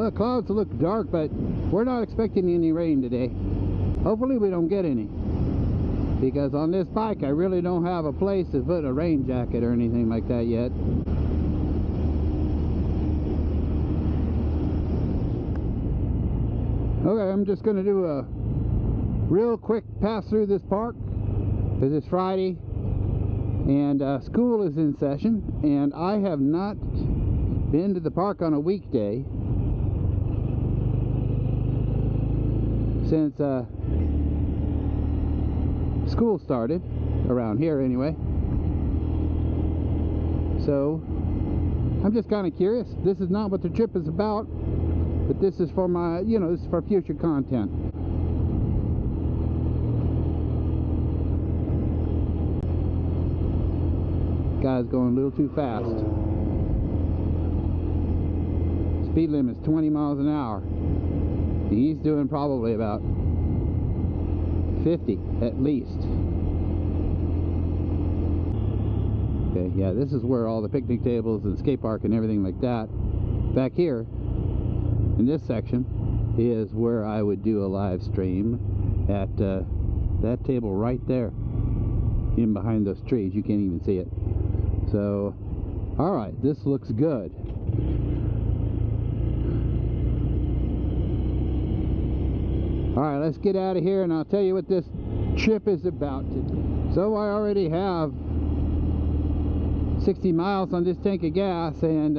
Well, clouds look dark, but we're not expecting any rain today. Hopefully we don't get any, because on this bike I really don't have a place to put a rain jacket or anything like that yet. Okay, I'm just going to do a real quick pass through this park because it's Friday and school is in session, and I have not been to the park on a weekday since school started, around here anyway. So I'm just kind of curious. This is not what the trip is about, but this is for my, this is for future content. Guy's going a little too fast. Speed limit's 20 miles an hour. He's doing probably about 50 at least. Okay, yeah, this is where all the picnic tables and skate park and everything like that. Back here in this section is where I would do a live stream at that table right there, in behind those trees. You can't even see it. So, all right, this looks good. All right, let's get out of here and I'll tell you what this trip is about today. So I already have 60 miles on this tank of gas, and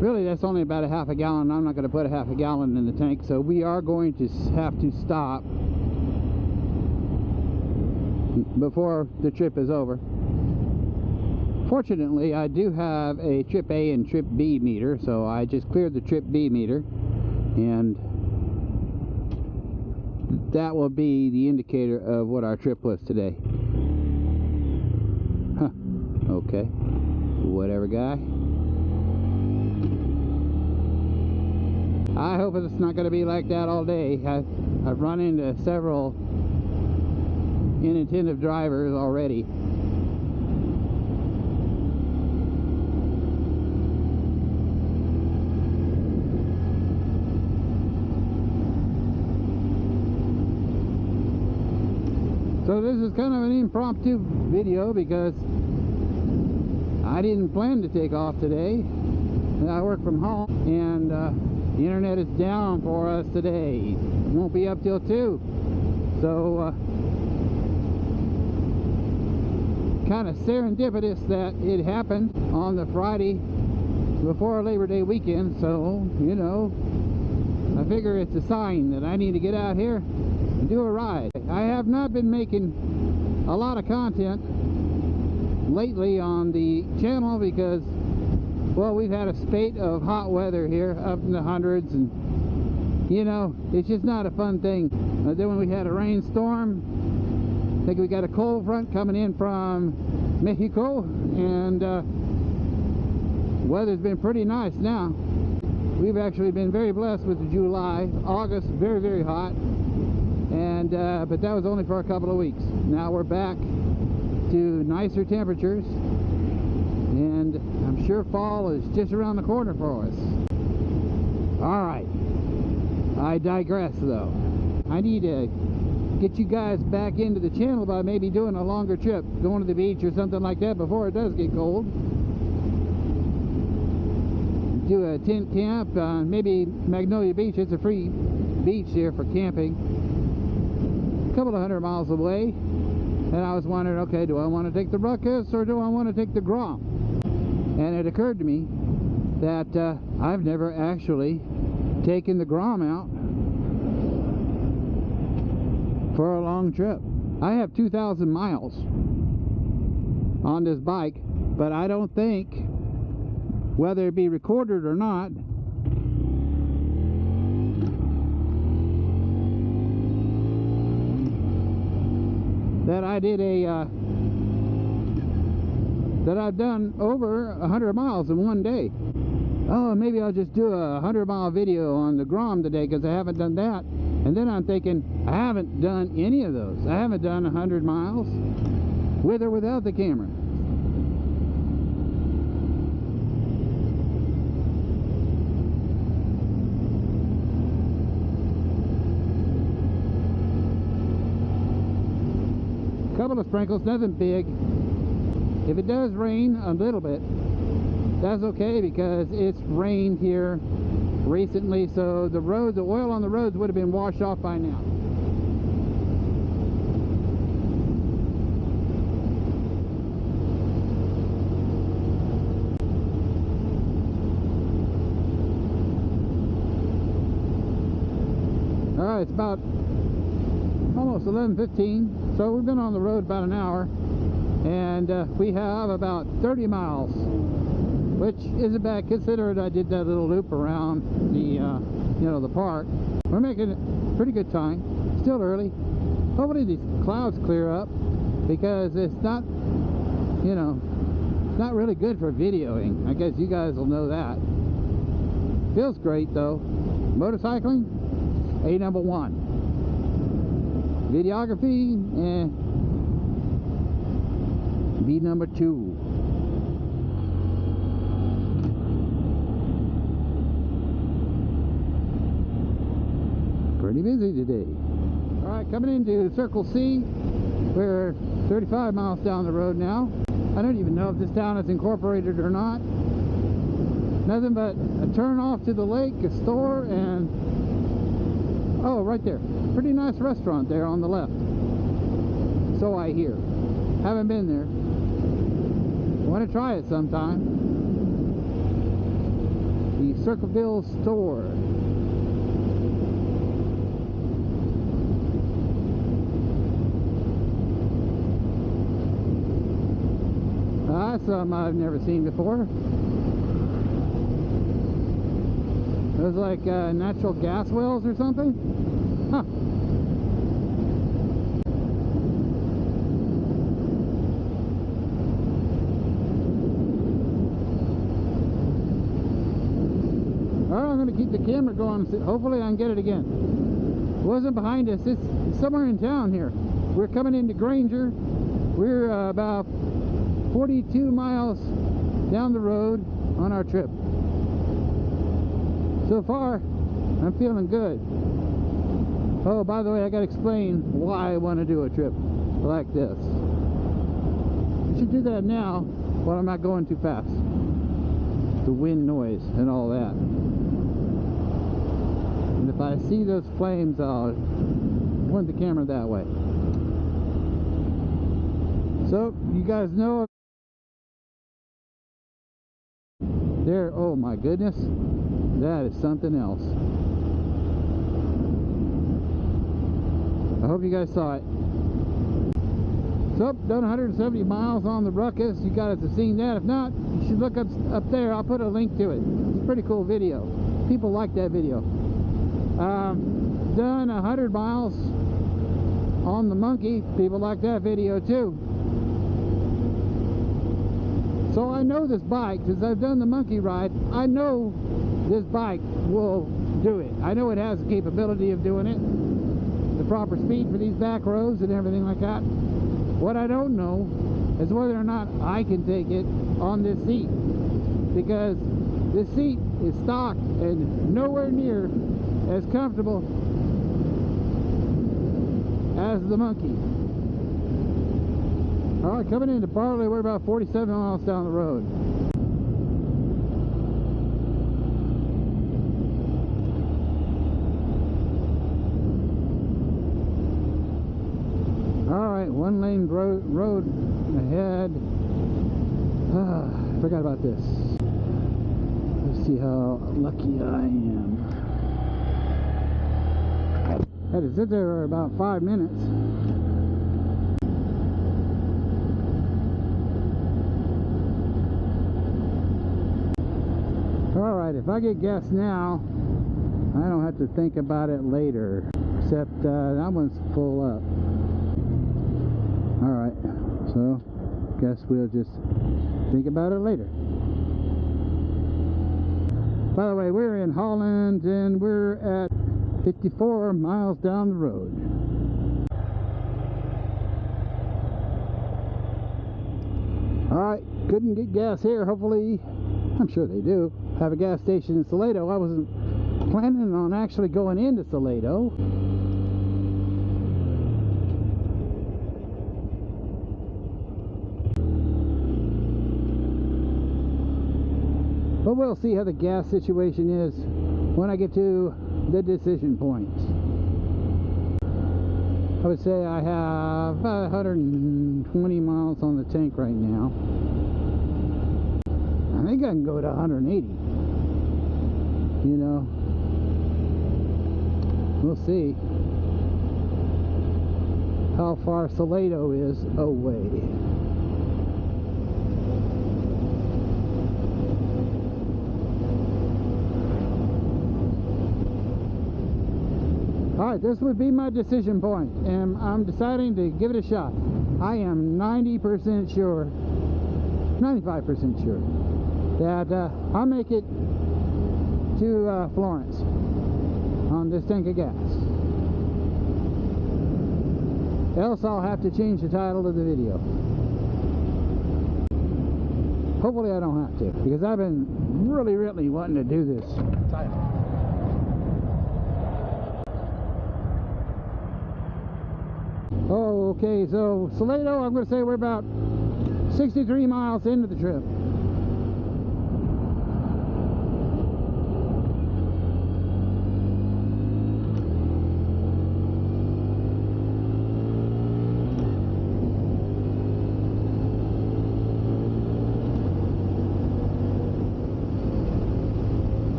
really that's only about a half a gallon. I'm not going to put a half a gallon in the tank, so we are going to have to stop before the trip is over. Fortunately, I do have a trip A and trip B meter, so I just cleared the trip B meter, and that will be the indicator of what our trip was today. Huh. Okay. Whatever, guy. I hope it's not going to be like that all day. I've run into several inattentive drivers already. So this is kind of an impromptu video because I didn't plan to take off today. I work from home, and the internet is down for us today. It won't be up till 2. So kind of serendipitous that it happened on the Friday before Labor Day weekend. So, I figure it's a sign that I need to get out here and do a ride. I have not been making a lot of content lately on the channel because, well, we've had a spate of hot weather here up in the hundreds, and it's just not a fun thing. Then when we had a rainstorm, I think we got a cold front coming in from Mexico, and weather's been pretty nice now. We've actually been very blessed with July. August, very, very hot. And but that was only for a couple of weeks. Now we're back to nicer temperatures, and I'm sure fall is just around the corner for us. All right, I digress though. I need to get you guys back into the channel by maybe doing a longer trip, going to the beach or something like that before it does get cold. Do a tent camp, maybe Magnolia Beach. It's a free beach here for camping, a couple of 100 miles away. And I was wondering, okay, do I want to take the Ruckus or do I want to take the Grom? And it occurred to me that I've never actually taken the Grom out for a long trip. I have 2,000 miles on this bike, but I don't think, whether it be recorded or not, that I did that I've done over 100 miles in one day. Oh, maybe I'll just do a 100-mile video on the Grom today because I haven't done that. And then I'm thinking, I haven't done any of those. I haven't done 100 miles with or without the camera. couple of sprinkles, nothing big. If it does rain a little bit, that's okay, because it's rained here recently, so the roads, the oil on the roads would have been washed off by now. Alright, it's about almost 11:15, so we've been on the road about an hour, and we have about 30 miles, which isn't bad considering I did that little loop around the you know, the park. We're making pretty good time. Still early. Hopefully these clouds clear up, because it's not, you know, it's not really good for videoing. I guess you guys will know that. Feels great though. Motorcycling, A number one. Videography, B number two. Pretty busy today. Alright, coming into Circle C. We're 35 miles down the road now. I don't even know if this town is incorporated or not. Nothing but a turn off to the lake, a store, and oh, right there. Pretty nice restaurant there on the left. So I hear. Haven't been there. Want to try it sometime. The Circleville store. That's something I've never seen before. Those like natural gas wells or something? Huh. Alright, I'm going to keep the camera going. Hopefully I can get it again. It wasn't behind us. It's somewhere in town here. We're coming into Granger. We're about 42 miles down the road on our trip. So far, I'm feeling good. Oh, by the way, I gotta explain why I want to do a trip like this. I should do that now while I'm not going too fast. The wind noise and all that. And if I see those flames, I'll point the camera that way. So, you guys know there, oh my goodness, that is something else. I hope you guys saw it. So, done 170 miles on the Ruckus. You guys have seen that. If not, you should look up there. I'll put a link to it. It's a pretty cool video. People like that video. Done 100 miles on the Monkey. People like that video too. So I know this bike, since I've done the Monkey ride, I know this bike will do it. I know it has the capability of doing it. The proper speed for these back roads and everything like that. What I don't know is whether or not I can take it on this seat. Because this seat is stock and nowhere near as comfortable as the Monkey. Alright, coming into Barley, we're about 47 miles down the road. Alright, one lane road ahead. I forgot about this. Let's see how lucky I am. I had to sit there for about 5 minutes. Alright, if I get gas now, I don't have to think about it later. Except that one's full up. Alright, so guess we'll just think about it later. By the way, we're in Holland and we're at 54 miles down the road. Alright, couldn't get gas here. Hopefully, I'm sure they do have a gas station in Salado. I wasn't planning on actually going into Salado. But we'll see how the gas situation is when I get to the decision point. I would say I have about 120 miles on the tank right now. I think I can go to 180. You know, we'll see how far Salado is away. Alright, this would be my decision point, and I'm deciding to give it a shot. I am 90% sure, 95% sure, that I'll make it to Florence on this tank of gas. Else I'll have to change the title of the video. Hopefully I don't have to, because I've been really wanting to do this title. Oh, okay, so Salado, I'm going to say we're about 63 miles into the trip.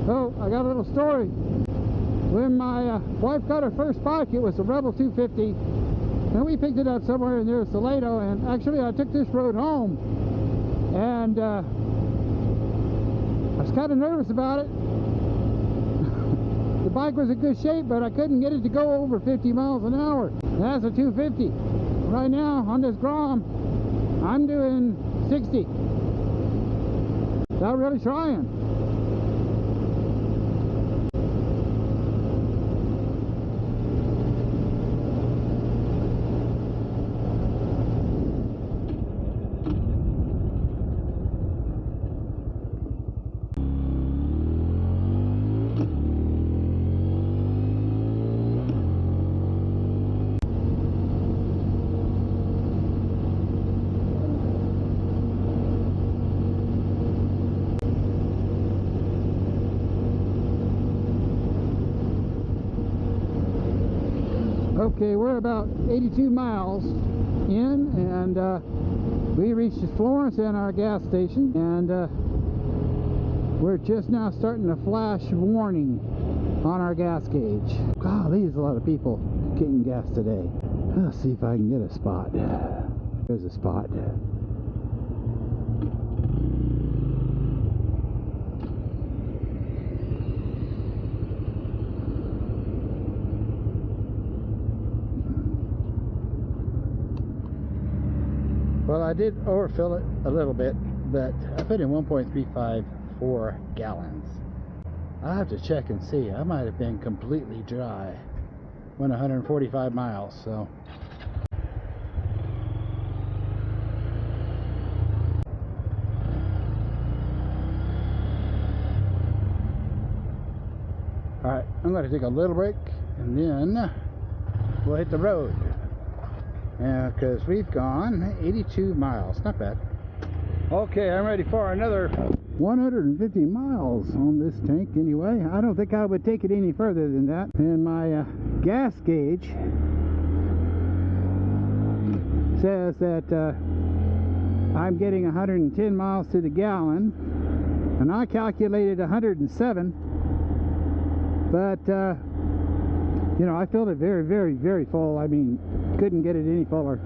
So, I got a little story. When my wife got her first bike, it was a Rebel 250, and we picked it up somewhere near Salado, and actually I took this road home, and I was kind of nervous about it. The bike was in good shape, but I couldn't get it to go over 50 miles an hour. That's a 250. Right now, on this Grom, I'm doing 60. Not really trying. Okay, we're about 82 miles in, and we reached Florence and our gas station, and we're just now starting to flash warning on our gas gauge. Golly, there's a lot of people getting gas today. Let's see if I can get a spot. There's a spot. Well, I did overfill it a little bit, but I put in 1.354 gallons. I'll have to check and see. I might have been completely dry. Went 145 miles, so. Alright, I'm going to take a little break, and then we'll hit the road. Because we've gone 82 miles, not bad. Okay, I'm ready for another 150 miles on this tank anyway. I don't think I would take it any further than that. And my gas gauge says that I'm getting 110 miles to the gallon, and I calculated 107, but you know, I filled it very full. I mean, couldn't get it any fuller.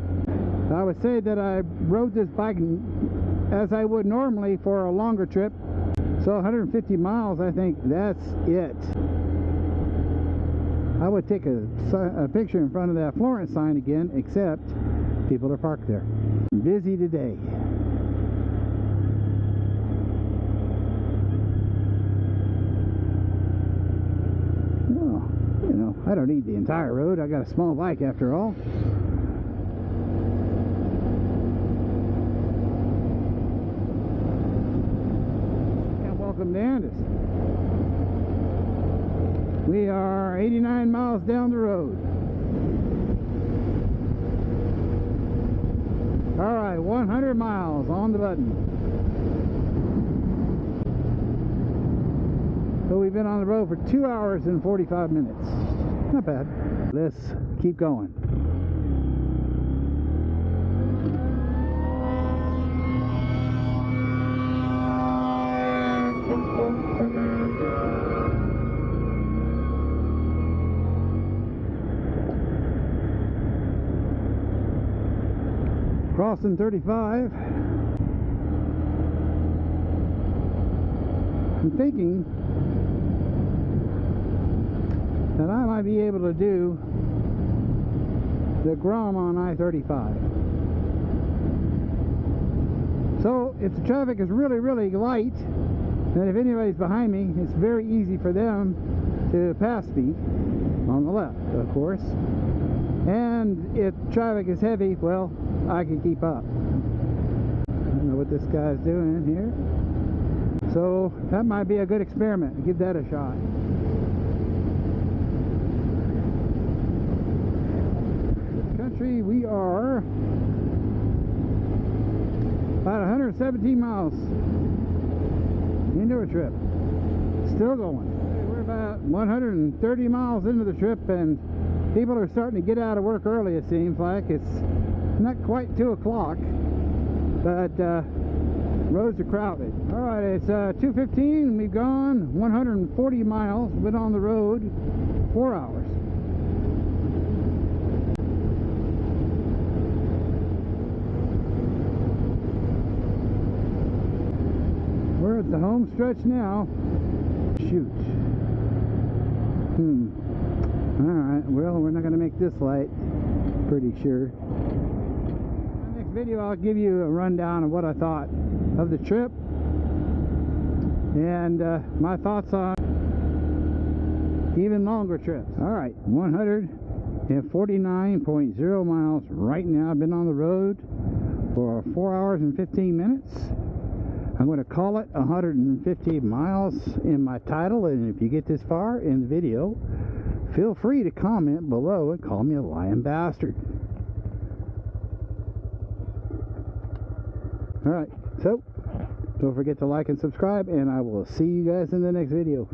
I would say that I rode this bike as I would normally for a longer trip. So 150 miles, I think that's it. I would take a picture in front of that Florence sign again, except people are parked there. Busy today. You know, I don't need the entire road. I got a small bike after all. And welcome to Andice. We are 89 miles down the road. All right, 100 miles on the button. So we've been on the road for 2 hours and 45 minutes. Not bad. Let's keep going. Crossing 35. I'm thinking that I might be able to do the Grom on I-35. So if the traffic is really, really light, then if anybody's behind me, it's very easy for them to pass me on the left, of course. And if traffic is heavy, well, I can keep up. I don't know what this guy's doing here. So that might be a good experiment. Give that a shot. This country, we are about 117 miles into a trip. Still going. We're about 130 miles into the trip, and people are starting to get out of work early, it seems like. It's not quite 2 o'clock, but roads are crowded. All right, it's 2:15. We've gone 140 miles. Been on the road 4 hours. We're at the home stretch now. Shoot. Alright, well, we're not going to make this light. Pretty sure. In the next video, I'll give you a rundown of what I thought of the trip and my thoughts on even longer trips. Alright, 149.0 miles right now. I've been on the road for 4 hours and 15 minutes. I'm going to call it 150 miles in my title, and if you get this far in the video, feel free to comment below and call me a lying bastard. Alright, so don't forget to like and subscribe, and I will see you guys in the next video.